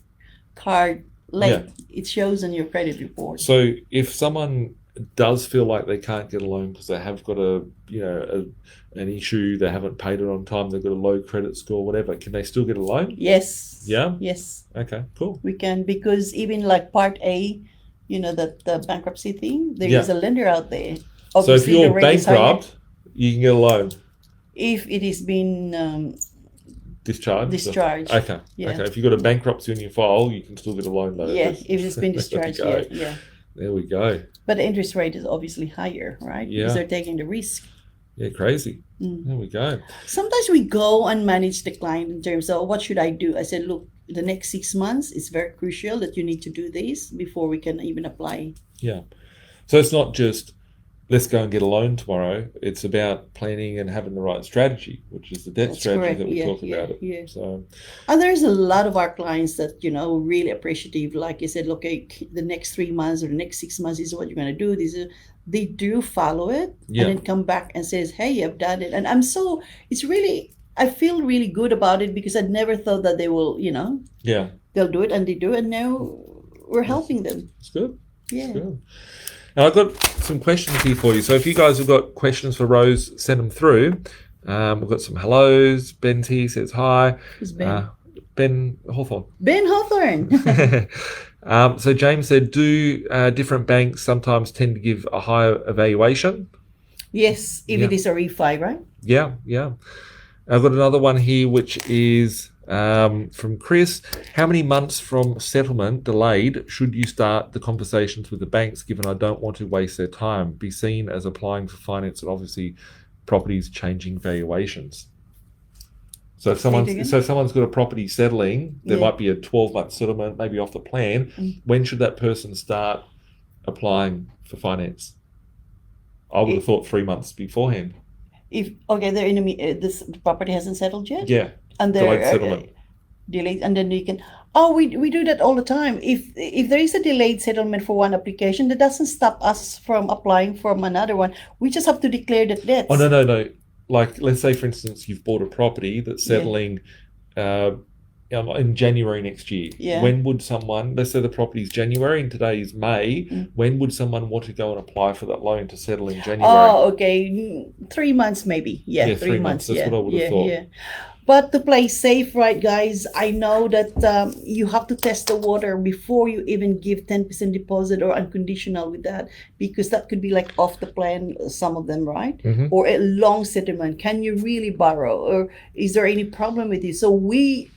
card late. Yeah. It shows on your credit report. So if someone does feel like they can't get a loan because they have got an issue, they haven't paid it on time, they've got a low credit score, whatever, can they still get a loan? Yes. Yeah? Yes. Okay, cool. We can, because even like Part A, that the bankruptcy thing, there is Yeah. a lender out there. So if Obviously, the you're rate is higher bankrupt, you can get a loan. if it is been Discharged? discharged. Okay. Yeah. Okay. If you've got a bankruptcy on your file, you can still get a loan though. Yeah, if it's been discharged, There we go. yeah. There we go. But the interest rate is obviously higher, right? Yeah. Because they're taking the risk. Yeah, crazy. Mm. There we go. Sometimes we go and manage the client in terms of what should I do? I said, look, the next 6 months is very crucial that you need to do this before we can even apply. Yeah. So it's not just let's go and get a loan tomorrow. It's about planning and having the right strategy, which is the debt That's strategy correct. that we Yeah, talk yeah, about it. yeah. So And there's a lot of our clients that, really appreciative. Like you said, look, the next 3 months or the next 6 months is what you're going to do. They do follow it Yeah. and then come back and says, hey, I've done it. And I feel really good about it because I'd never thought that they will, yeah, they'll do it and they do it. And now we're helping them. it's good. Yeah. It's good. Now I've got some questions here for you. So if you guys have got questions for Rose, send them through. We've got some hellos. Ben's here, says hi. Who's Ben? Ben Hawthorne. Ben Hawthorne. So James said, do different banks sometimes tend to give a higher evaluation? Yes, if Yeah. it is a refi, right? Yeah. I've got another one here, which is from Chris. How many months from settlement delayed should you start the conversations with the banks, given I don't want to waste their time? Be seen as applying for finance and obviously properties changing valuations. So if someone's got a property settling, there Yeah. might be a 12-month settlement, maybe off the plan. When should that person start applying for finance? I would have thought 3 months beforehand. They're in this property hasn't settled yet. Yeah. And they're Delayed settlement. delayed, and then you can. Oh, we do that all the time. If there is a delayed settlement for one application, that doesn't stop us from applying for another one. We just have to declare that debts. Oh, no. Like, let's say, for instance, you've bought a property that's settling in January next year. Yeah. When would someone, let's say the property's January and today is May, when would someone want to go and apply for that loan to settle in January? Oh, okay, 3 months maybe. Yeah, 3 months. That's Yeah, what I would have thought. yeah. But to play safe, right, guys, I know that you have to test the water before you even give 10% deposit or unconditional with that, because that could be like off the plan, some of them, right? Mm-hmm. Or a long settlement. Can you really borrow? Or is there any problem with you? So we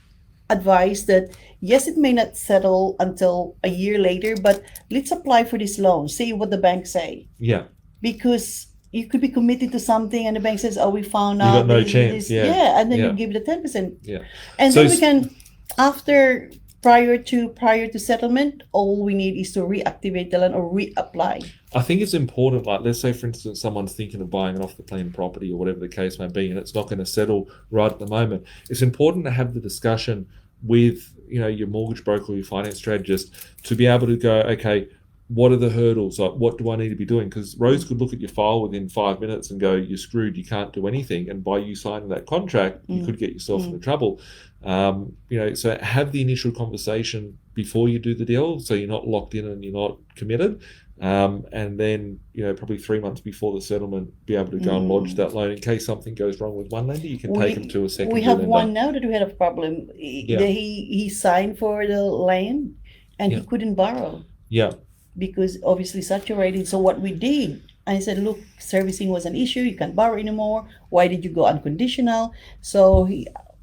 advise that, yes, it may not settle until a year later, but let's apply for this loan, see what the bank say. Yeah. Because you could be committed to something and the bank says, oh, we found You got out no this, chance. this. Yeah. Yeah, and then you Yeah. give it a 10%. Yeah. And So then we can, after prior to settlement, all we need is to reactivate the loan or reapply. I think it's important, like let's say for instance someone's thinking of buying an off the plan property or whatever the case may be, and it's not going to settle right at the moment. It's important to have the discussion with your mortgage broker or your finance strategist to be able to go, okay, what are the hurdles? Like, what do I need to be doing? Because Rose could look at your file within 5 minutes and go, you're screwed, you can't do anything. And by you signing that contract, you could get yourself into trouble. So have the initial conversation before you do the deal, so you're not locked in and you're not committed. And then, probably 3 months before the settlement, be able to go and lodge that loan in case something goes wrong with one lender. You can take them to a second. We have lender. one now that we had a problem. He signed for the land and he couldn't borrow. Yeah. Because obviously saturated. So what we did, I said, look, servicing was an issue. You can't borrow anymore. Why did you go unconditional? So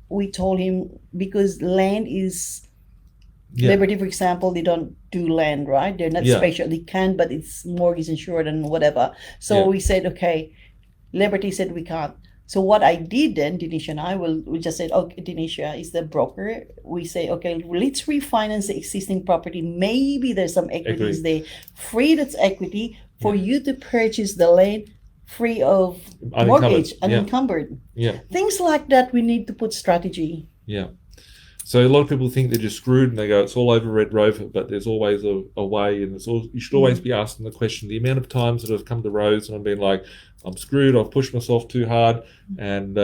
we told him, because land is Liberty, for example, they don't do land, right? They're not special. They can, but it's mortgage insured and whatever. So we said, okay. Liberty said we can't. So what I did then, Denisha and I we just said, okay, Denisha is the broker. We say, okay, let's refinance the existing property. Maybe there's some equities there. Free that's equity for you to purchase the land free of mortgage, unencumbered. Yeah. Things like that, we need to put strategy. Yeah. So a lot of people think they're just screwed and they go, it's all over Red Rover, but there's always a way, and you should always be asking the question. The amount of times that I've come to Rose and I've been like, I'm screwed, I've pushed myself too hard, and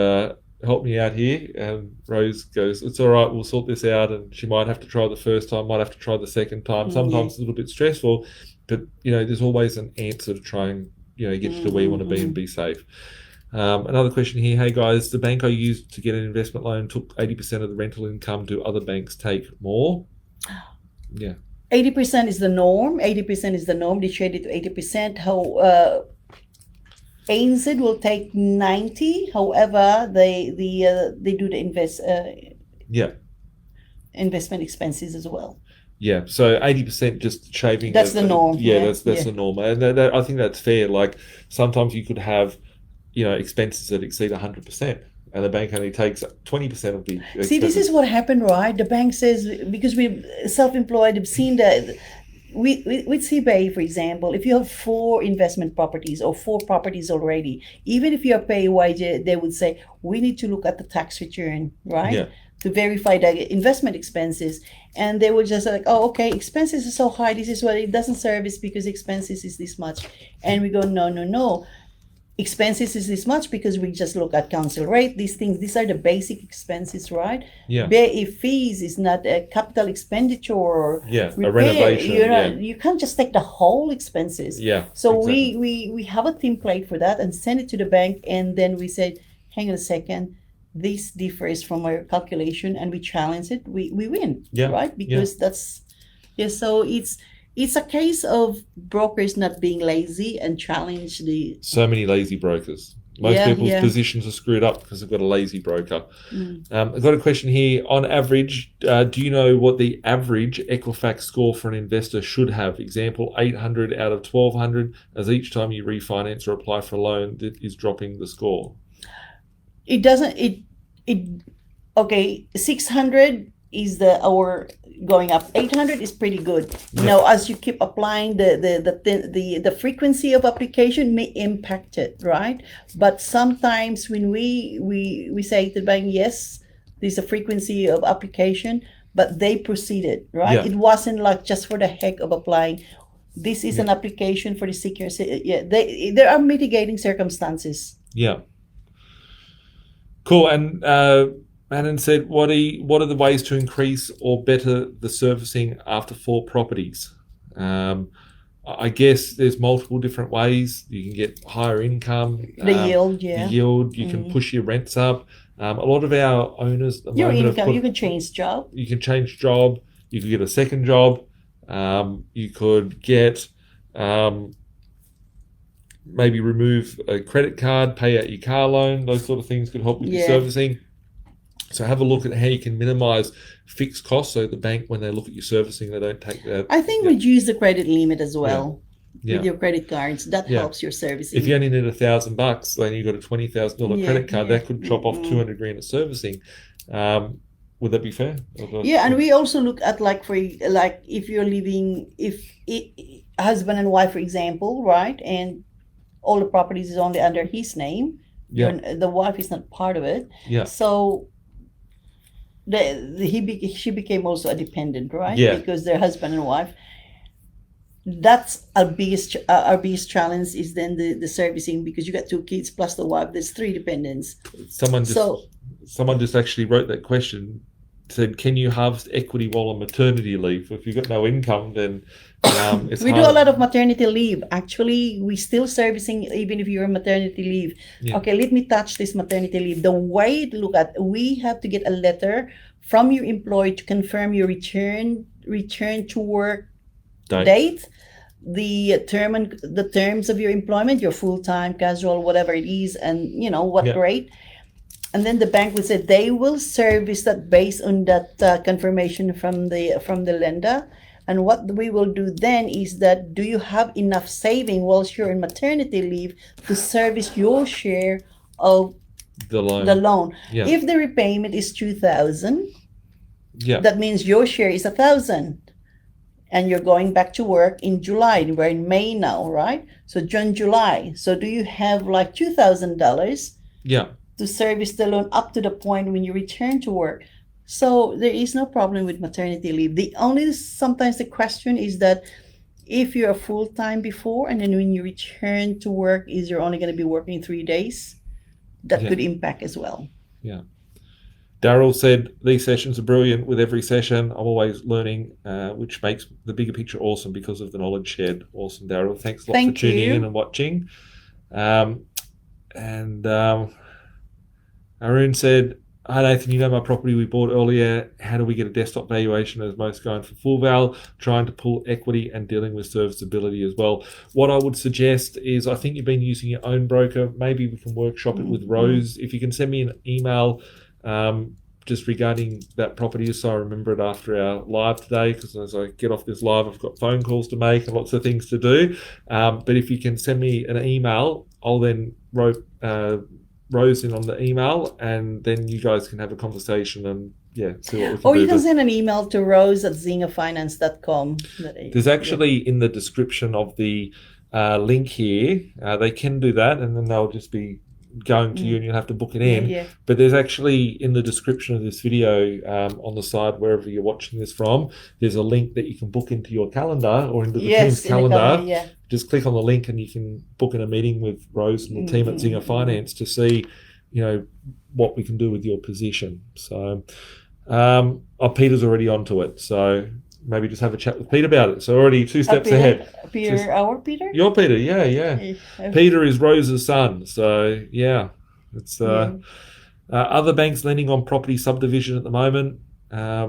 help me out here. And Rose goes, it's all right, we'll sort this out. And she might have to try the first time, might have to try the second time. Sometimes it's a little bit stressful, but there's always an answer to try and get you to where you want to be and be safe. Another question here. Hey guys, the bank I used to get an investment loan took 80% of the rental income. Do other banks take more? Yeah. 80% is the norm. 80% is the norm. They trade it to 80%. How ANZ will take 90. However, they do the investment expenses as well. Yeah, so 80% just shaving. That's the norm. That's the norm, and I think that's fair. Like sometimes you could have expenses that exceed 100%, and the bank only takes 20% of the expenses. See, this is what happened, right? The bank says, because we're self-employed, we've seen that with CBA, for example, if you have 4 investment properties or 4 properties already, even if you're PAYG, they would say, we need to look at the tax return, right? Yeah. To verify the investment expenses. And they would just like, oh, okay, expenses are so high. This is what it doesn't service because expenses is this much. And we go, no. Expenses is this much because we just look at council rate, these things. These are the basic expenses, right? Yeah. BE fees is not a capital expenditure or a repair. renovation. You can't just take the whole expenses. Yeah. So exactly. we have a template for that and send it to the bank, and then we said, hang on a second, this differs from our calculation, and we challenge it. We win. Yeah. Right? Because so it's a case of brokers not being lazy and challenge the... So many lazy brokers. Most people's positions are screwed up because they've got a lazy broker. I've got a question here. On average, do you know what the average Equifax score for an investor should have? Example, 800 out of 1200, as each time you refinance or apply for a loan, that is dropping the score. It doesn't... Okay, 600 is our going up. 800 is pretty good. Now, as you keep applying, the frequency of application may impact it, right? But sometimes when we say to the bank, yes, there's a frequency of application, but they proceeded, right? Yeah. It wasn't like just for the heck of applying. This is an application for the security. There are mitigating circumstances. Yeah. Cool. And Manon said, what are the ways to increase or better the servicing after 4 properties? I guess there's multiple different ways. You can get higher income. The yield, The yield. You can push your rents up. A lot of our owners at the Your moment income, you can change job. you can change job, you could get a second job, you could get maybe remove a credit card, pay out your car loan. Those sort of things could help with your servicing. So have a look at how you can minimize fixed costs, so the bank, when they look at your servicing, they don't take that. I think reduce the credit limit as well. Yeah. With your credit cards, that helps your servicing. If you only need $1,000, then you've got a $20,000 credit card, that could chop off $200,000 of servicing. Would that be fair? And we also look at if you're living, husband and wife, for example, right, and all the properties is only under his name. The wife is not part of it. So she became also a dependent, right? Because they're husband and wife. That's our biggest challenge is then the servicing, because you got 2 kids plus the wife. There's 3 dependents. Someone just actually wrote that question, said, can you harvest equity while on maternity leave? If you've got no income, then it's we do a lot of maternity leave. Actually, we still servicing even if you're on maternity leave. Okay, let me touch this maternity leave. The way to look at, we have to get a letter from your employer to confirm your return to work date, the terms of your employment, your full-time, casual, whatever it is, and what rate. And then the bank will say they will service that based on that confirmation from the lender. And what we will do then is that, do you have enough saving whilst you're in maternity leave to service your share of the loan? If the repayment is $2,000, that means your share is $1,000. And you're going back to work in July. We're in May now, right? So June, July. So do you have like $2,000 to service the loan up to the point when you return to work? So there is no problem with maternity leave. Sometimes the question is that if you're a full-time before, and then when you return to work, you're only going to be working 3 days, that could impact as well. Daryl said, these sessions are brilliant. With every session, I'm always learning, which makes the bigger picture awesome because of the knowledge shared. Awesome, Daryl. Thanks a lot for tuning in and watching. Arun said, hi Nathan, my property we bought earlier. How do we get a desktop valuation as most going for full val, trying to pull equity and dealing with serviceability as well? What I would suggest is, I think you've been using your own broker. Maybe we can workshop it with Rose. If you can send me an email just regarding that property, so I remember it after our live today, because as I get off this live, I've got phone calls to make and lots of things to do. But if you can send me an email, I'll then write Rose in on the email, and then you guys can have a conversation and see what we can do. Or you can send an email to rose@zingerfinance.com. There's actually in the description of the link here, they can do that, and then they'll just be going to you and you'll have to book it in. But there's actually in the description of this video, on the side, wherever you're watching this from, there's a link that you can book into your calendar or into the team's calendar. Just click on the link and you can book in a meeting with Rose and the team at Zinger Finance to see, what we can do with your position. So Peter's already onto it, so maybe just have a chat with Pete about it. So already 2 steps ahead. Our Peter? Your Peter, yeah. Peter is Rose's son. So, it's other banks lending on property subdivision at the moment. I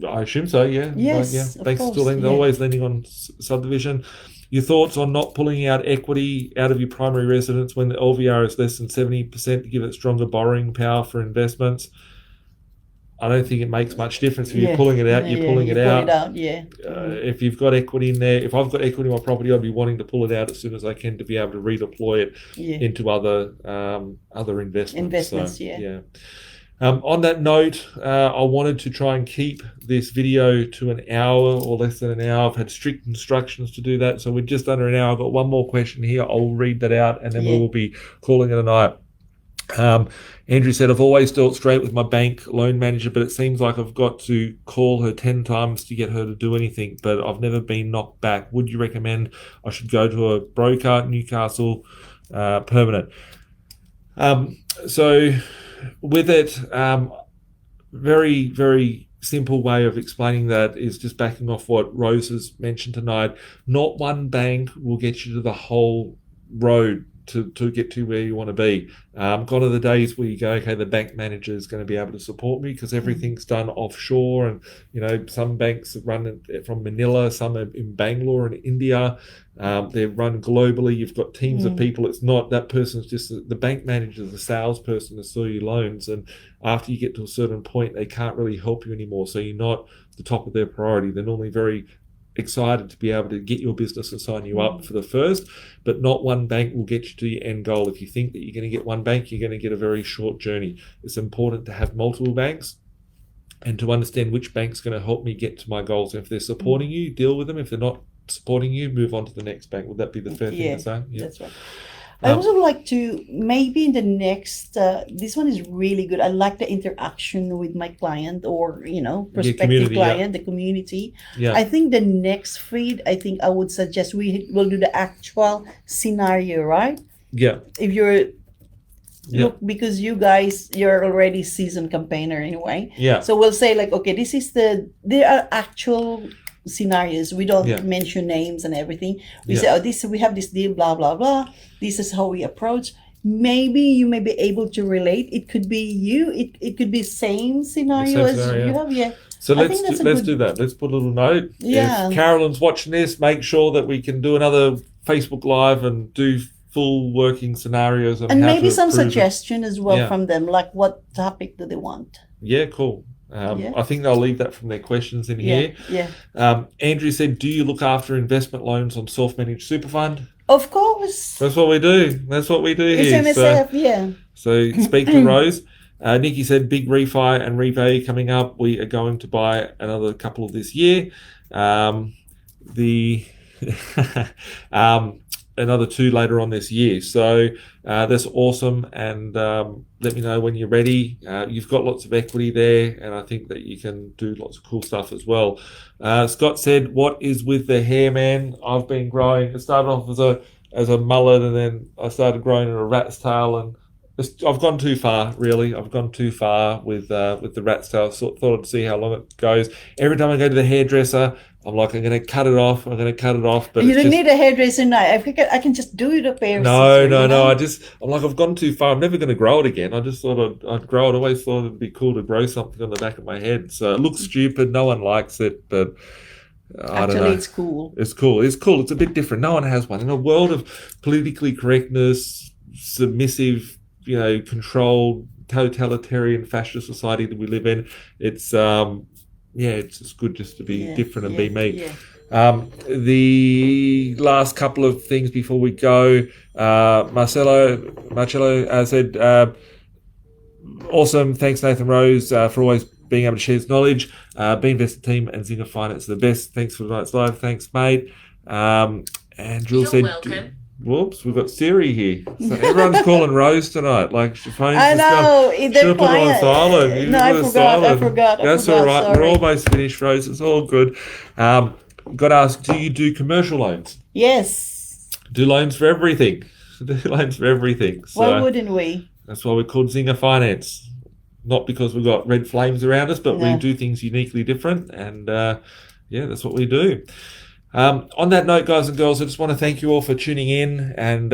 assume so, Yes, banks are still lending. They're always lending on subdivision. Your thoughts on not pulling out equity out of your primary residence when the LVR is less than 70% to give it stronger borrowing power for investments? I don't think it makes much difference. If you're pulling it out, you're pulling it out. If you've got equity in there, if I've got equity in my property, I'd be wanting to pull it out as soon as I can to be able to redeploy it into other investments. On that note, I wanted to try and keep this video to an hour or less than an hour. I've had strict instructions to do that, so we're just under an hour. I've got one more question here. I'll read that out, and then we will be calling it a night. Andrew said, I've always dealt straight with my bank loan manager, but it seems like I've got to call her 10 times to get her to do anything, but I've never been knocked back. Would you recommend I should go to a broker, Newcastle, permanent? So with it, very, very simple way of explaining that is just backing off what Rose has mentioned tonight. Not one bank will get you to the whole road to get to where you want to be. Gone are the days where you go, okay, the bank manager is going to be able to support me because everything's done offshore, and some banks run it from Manila, some are in Bangalore and India. They're run globally. You've got teams of people. It's not that person's just the bank manager, the salesperson to sell you loans, and after you get to a certain point, they can't really help you anymore. So you're not the top of their priority. They're normally very excited to be able to get your business and sign you up for the first, but not one bank will get you to your end goal. If you think that you're going to get one bank, you're going to get a very short journey. It's important to have multiple banks and to understand which bank's going to help me get to my goals. If they're supporting you, deal with them. If they're not supporting you, move on to the next bank. Would that be the fair thing to say? Yeah, that's right. I also like to, maybe in the next, this one is really good. I like the interaction with my client or, prospective client, the community. Yeah. I think the next feed, I would suggest we will do the actual scenario, right? Yeah. If you're, look, because you guys, you're already seasoned campaigner anyway. Yeah. So we'll say like, okay, there are actual scenarios. We don't mention names and everything. We say, we have this deal, blah blah blah. This is how we approach. Maybe you may be able to relate. It could be you. It could be same scenario as you have. Yeah. So let's do that. Let's put a little note. Yeah. If Carolyn's watching this, make sure that we can do another Facebook Live and do full working scenarios of and how maybe to some improve suggestion as well from them, like what topic do they want. Yeah, cool. I think they'll leave that from their questions in here. Yeah. Andrew said, do you look after investment loans on self-managed super fund? Of course. That's what we do. That's what we do here. It's MSF, So speak to Rose. Nikki said, big refi and revalue coming up. We are going to buy another couple of this year. Another 2 later on this year. So that's awesome. And let me know when you're ready. You've got lots of equity there, and I think that you can do lots of cool stuff as well. Scott said, what is with the hair, man? I've been growing. It started off as a mullet, and then I started growing in a rat's tail, and I've gone too far, really. I've gone too far with the rat's tail. So thought I'd see how long it goes. Every time I go to the hairdresser, I'm like, I'm going to cut it off. But you don't need a hairdresser now. I can just do it a pair of scissors. No. I'm like, I've gone too far. I'm never going to grow it again. I just thought I'd grow it. I always thought it'd be cool to grow something on the back of my head. So it looks stupid. No one likes it, but I don't know. Actually, it's cool. It's cool. It's a bit different. No one has one. In a world of politically correctness, submissive, controlled, totalitarian, fascist society that we live in, it's it's good just to be different and be me. Yeah. The last couple of things before we go, Marcello said, awesome. Thanks, Nathan Rose, for always being able to share his knowledge. B.Invested team and Zinger Finance are the best. Thanks for tonight's live. Thanks, mate. And Jules said, welcome. Whoops, we've got Siri here. So everyone's calling Rose tonight. Like, your phone's I know. Should have put it on silent. I forgot. That's all right. Sorry. We're almost finished, Rose. It's all good. Got to ask, do you do commercial loans? Yes. Do loans for everything. So why wouldn't we? That's why we're called Zinger Finance. Not because we've got red flames around us, but we do things uniquely different. And, that's what we do. On that note, guys and girls, I just want to thank you all for tuning in and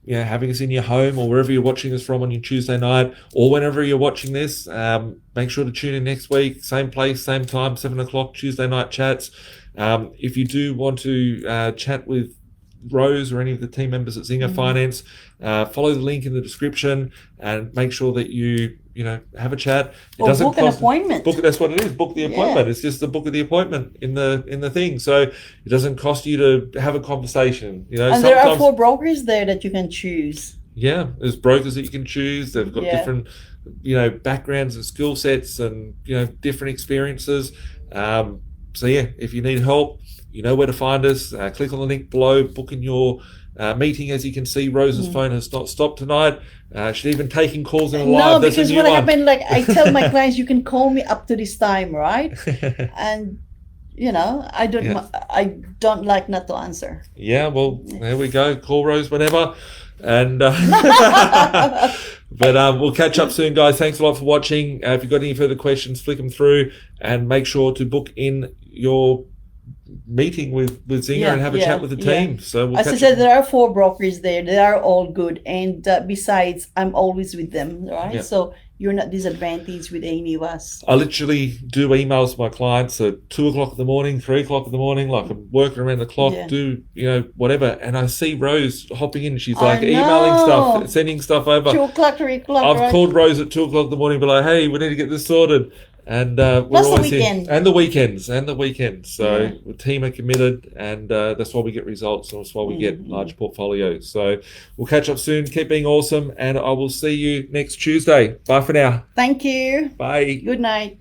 having us in your home or wherever you're watching us from on your Tuesday night or whenever you're watching this. Make sure to tune in next week, same place, same time, 7 o'clock, Tuesday night chats. If you do want to chat with Rose or any of the team members at Zinger Finance, follow the link in the description and make sure that you have a chat. Book an appointment. That's what it is. Book the appointment. It's just the book of the appointment in the thing. So it doesn't cost you to have a conversation. And there are 4 brokers there that you can choose. Yeah, there's brokers that you can choose. They've got different, backgrounds and skill sets and different experiences. If you need help, you know where to find us. Click on the link below. Book in your meeting. As you can see, Rose's phone has not stopped tonight. She's even taking calls in live. No, because what happened, I tell my clients, you can call me up to this time, right? And I don't like not to answer. Yeah, well, there we go. Call Rose whenever. And but we'll catch up soon, guys. Thanks a lot for watching. If you've got any further questions, flick them through and make sure to book in your meeting with Zinger and have a chat with the team. So we'll as I said, there are 4 brokers there. They are all good, and besides, I'm always with them, right? So you're not disadvantaged with any of us. I literally do emails to my clients at 2 o'clock in the morning, 3 o'clock in the morning, like I'm working around the clock, do, whatever. And I see Rose hopping in. She's like emailing stuff, sending stuff over. 2 o'clock, 3 o'clock. I've called Rose at 2 o'clock in the morning, but like, hey, we need to get this sorted. And we're plus always the weekend. And the weekends. So the team are committed, and that's why we get results. And that's why we get large portfolios. So we'll catch up soon. Keep being awesome, and I will see you next Tuesday. Bye for now. Thank you. Bye. Good night.